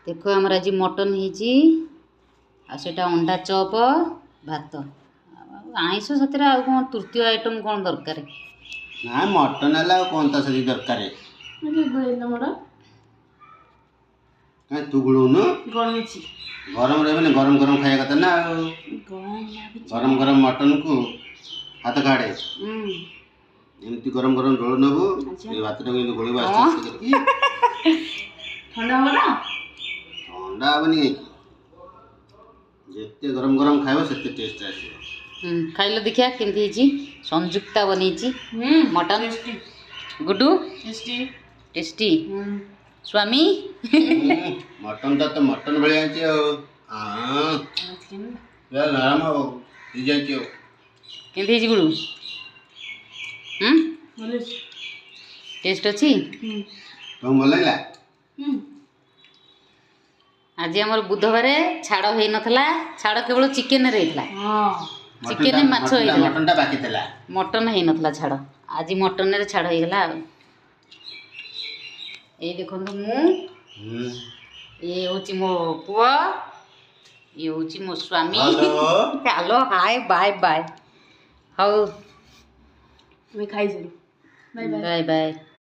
देखो आमर आज मटन होती अंडा चॉप भात आईष सतरे आ कौन तृतीय आइटम कौन दरकार ना मटन है कौन ता सही दरकार है तू गुड़ौन गरम रहे गरम गरम खाया कथा ना गरम गरम मटन को हाथ काढ़े एमती गरम गरम झोल नबू भात गोल ठंडा हो ना ठंडा हेनी जिते गरम गरम खाइब से टेस्ट आसो खाइल देखिया केमती संयुक्ता बनी मटन गुड्डू टेस्टी स्वामी मटन तो मटन भाई नरम केमती गुडू टेस्ट अच्छी तुम भल लगा आज आम बुधवार छाड़ हो नथला छाड़ केवल चिकेन चिकेन माछ मटन हो नथला छाड़ आज मटन रे छाड़ हो गला ये देखो मु ये हूँ मो पुआ ये हूँ मो Swami hello hi bye bye how bye bye.